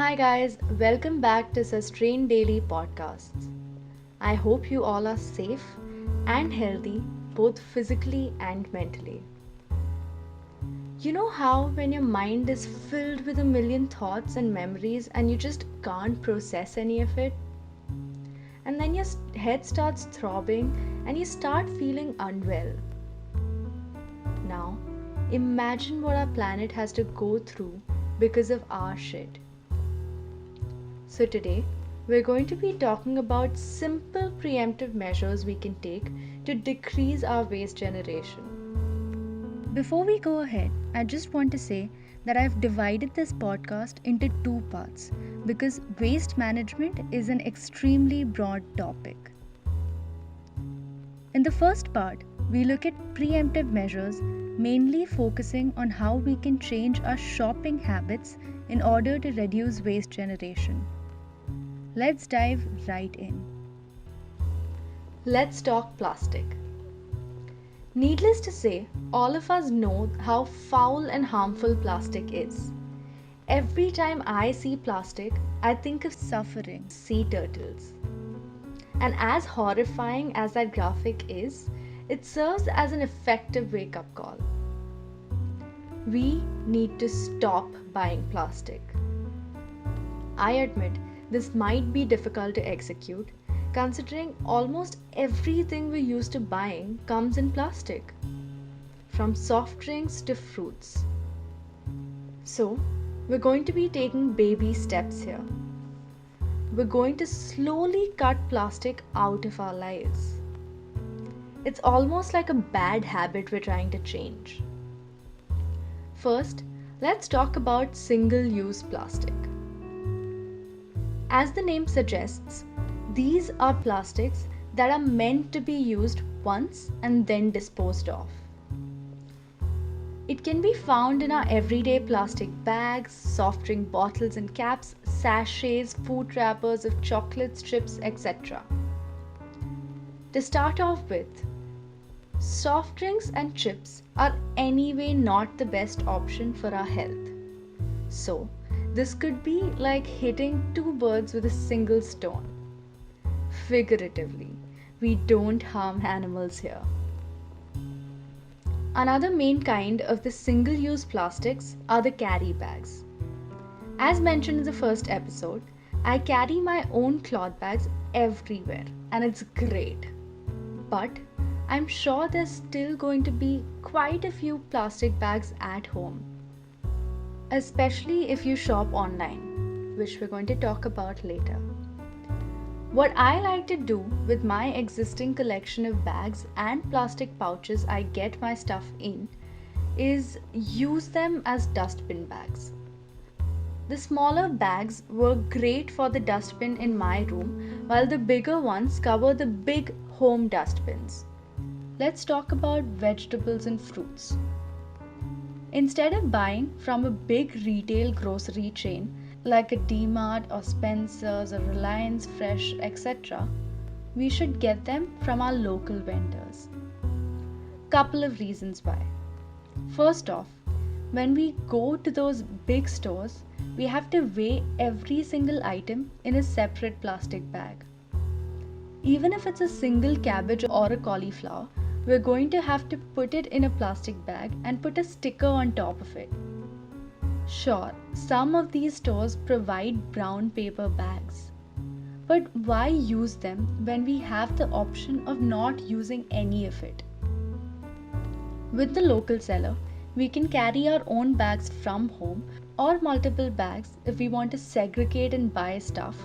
Hi guys, welcome back to Sustain Daily Podcasts. I hope you all are safe and healthy both physically and mentally. You know how when your mind is filled with a million thoughts and memories and you just can't process any of it? And then your head starts throbbing and you start feeling unwell. Now, imagine what our planet has to go through because of our shit. So, today we're going to be talking about simple preemptive measures we can take to decrease our waste generation. Before we go ahead, I just want to say that I've divided this podcast into two parts because waste management is an extremely broad topic. In the first part, we look at preemptive measures, mainly focusing on how we can change our shopping habits in order to reduce waste generation. Let's dive right in. Let's talk plastic. Needless to say, all of us know how foul and harmful plastic is. Every time I see plastic, I think of suffering sea turtles. And as horrifying as that graphic is, it serves as an effective wake-up call. We need to stop buying plastic. I admit this might be difficult to execute, considering almost everything we're used to buying comes in plastic, from soft drinks to fruits. So, we're going to be taking baby steps here. We're going to slowly cut plastic out of our lives. It's almost like a bad habit we're trying to change. First, let's talk about single-use plastic. As the name suggests, these are plastics that are meant to be used once and then disposed of. It can be found in our everyday plastic bags, soft drink bottles and caps, sachets, food wrappers of chocolates, chips, etc. To start off with, soft drinks and chips are anyway not the best option for our health. So, this could be like hitting two birds with a single stone. Figuratively, we don't harm animals here. Another main kind of the single-use plastics are the carry bags. As mentioned in the first episode, I carry my own cloth bags everywhere and it's great. But I'm sure there's still going to be quite a few plastic bags at home, especially if you shop online, which we're going to talk about later. What I like to do with my existing collection of bags and plastic pouches I get my stuff in is use them as dustbin bags. The smaller bags work great for the dustbin in my room, while the bigger ones cover the big home dustbins. Let's talk about vegetables and fruits. Instead of buying from a big retail grocery chain like a D-Mart or Spencer's or Reliance Fresh, etc., we should get them from our local vendors. Couple of reasons why. First off, when we go to those big stores, we have to weigh every single item in a separate plastic bag. Even if it's a single cabbage or a cauliflower, we're going to have to put it in a plastic bag and put a sticker on top of it. Sure, some of these stores provide brown paper bags. But why use them when we have the option of not using any of it? With the local seller, we can carry our own bags from home or multiple bags if we want to segregate and buy stuff.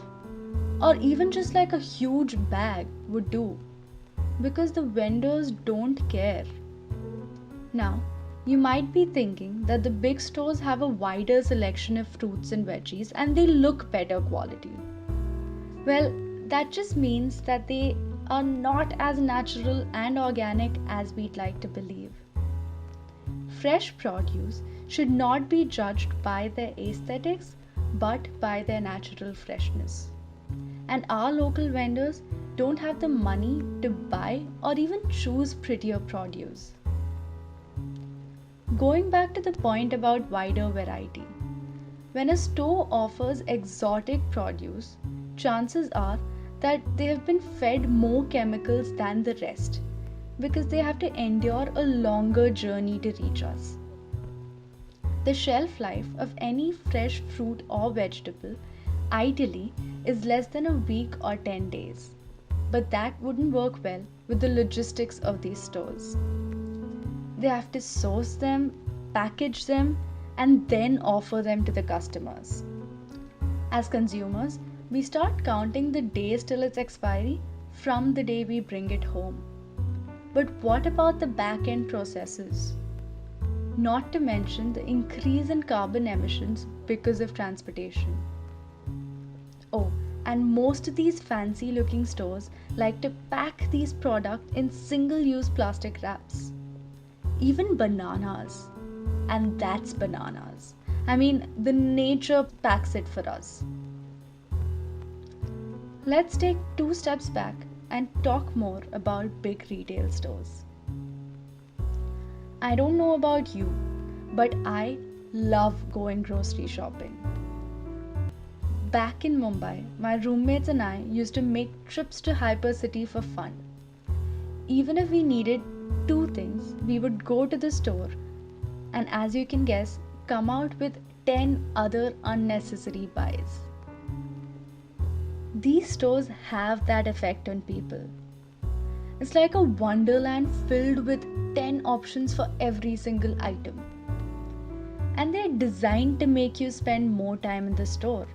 Or even just like a huge bag would do, because the vendors don't care. Now, you might be thinking that the big stores have a wider selection of fruits and veggies and they look better quality. Well, that just means that they are not as natural and organic as we'd like to believe. Fresh produce should not be judged by their aesthetics but by their natural freshness. And our local vendors don't have the money to buy or even choose prettier produce. Going back to the point about wider variety, When a store offers exotic produce, chances are that they have been fed more chemicals than the rest because they have to endure a longer journey to reach us. The shelf life of any fresh fruit or vegetable ideally is less than a week or 10 days, but that wouldn't work well with the logistics of these stores. They have to source them, package them, and then offer them to the customers. As consumers, we start counting the days till its expiry from the day we bring it home. But what about the back end processes? Not to mention the increase in carbon emissions because of transportation. Oh, and most of these fancy looking stores like to pack these products in single use plastic wraps. Even bananas. And that's bananas. I mean, the nature packs it for us. Let's take 2 steps back and talk more about big retail stores. I don't know about you, but I love going grocery shopping. Back in Mumbai, my roommates and I used to make trips to Hypercity for fun. Even if we needed 2 things, we would go to the store and, as you can guess, come out with 10 other unnecessary buys. These stores have that effect on people. It's like a wonderland filled with 10 options for every single item. And they're designed to make you spend more time in the store.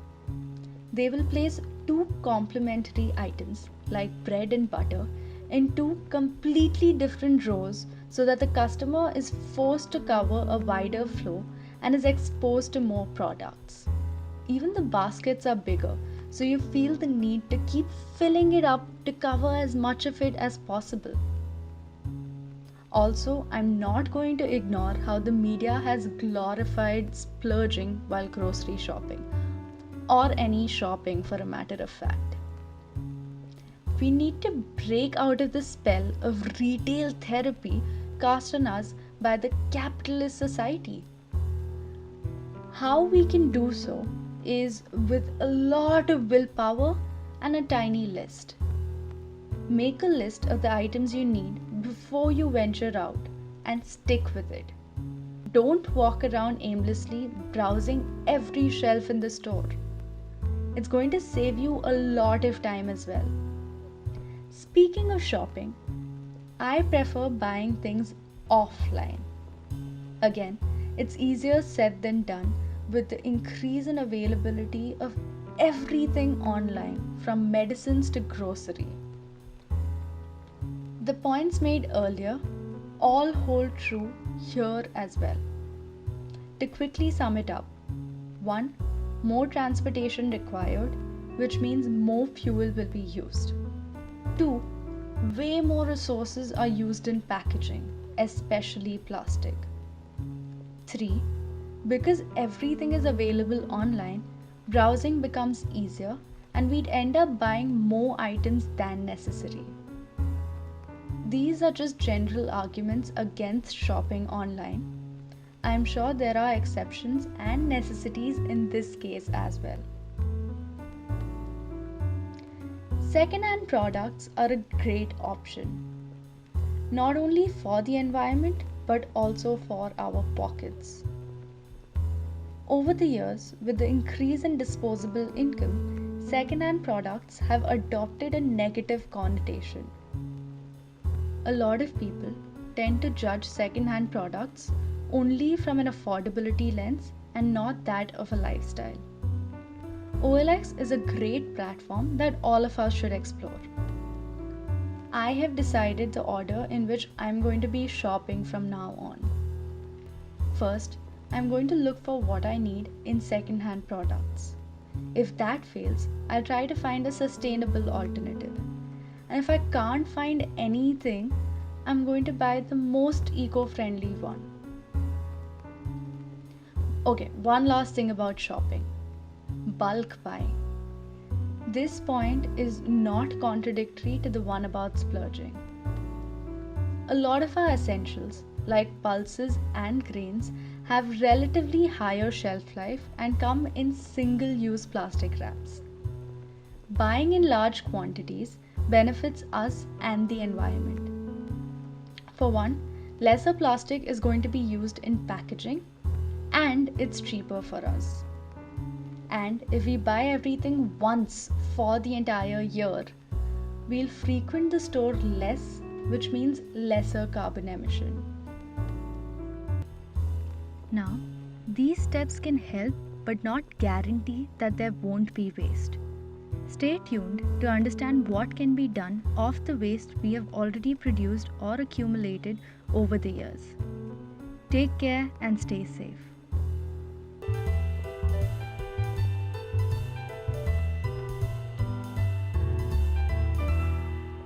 They will place 2 complementary items like bread and butter in 2 completely different rows so that the customer is forced to cover a wider floor and is exposed to more products. Even the baskets are bigger, so you feel the need to keep filling it up to cover as much of it as possible. Also, I'm not going to ignore how the media has glorified splurging while grocery shopping, or any shopping for a matter of fact. We need to break out of the spell of retail therapy cast on us by the capitalist society. How we can do so is with a lot of willpower and a tiny list. Make a list of the items you need before you venture out and stick with it. Don't walk around aimlessly browsing every shelf in the store. It's going to save you a lot of time as well. Speaking of shopping, I prefer buying things offline. Again, it's easier said than done with the increase in availability of everything online, from medicines to grocery. The points made earlier all hold true here as well. To quickly sum it up: 1. More transportation required, which means more fuel will be used. 2. Way more resources are used in packaging, especially plastic. 3. Because everything is available online, browsing becomes easier and we'd end up buying more items than necessary. These are just general arguments against shopping online. I'm sure there are exceptions and necessities in this case as well. Second-hand products are a great option, not only for the environment but also for our pockets. Over the years, with the increase in disposable income, second-hand products have adopted a negative connotation. A lot of people tend to judge second-hand products only from an affordability lens and not that of a lifestyle. OLX is a great platform that all of us should explore. I have decided the order in which I'm going to be shopping from now on. First, I'm going to look for what I need in second-hand products. If that fails, I'll try to find a sustainable alternative. And if I can't find anything, I'm going to buy the most eco-friendly one. Okay, one last thing about shopping: bulk buying. This point is not contradictory to the one about splurging. A lot of our essentials, like pulses and grains, have relatively higher shelf life and come in single-use plastic wraps. Buying in large quantities benefits us and the environment. For one, lesser plastic is going to be used in packaging and it's cheaper for us. And if we buy everything once for the entire year, we'll frequent the store less, which means lesser carbon emission. Now, these steps can help but not guarantee that there won't be waste. Stay tuned to understand what can be done off the waste we have already produced or accumulated over the years. Take care and stay safe.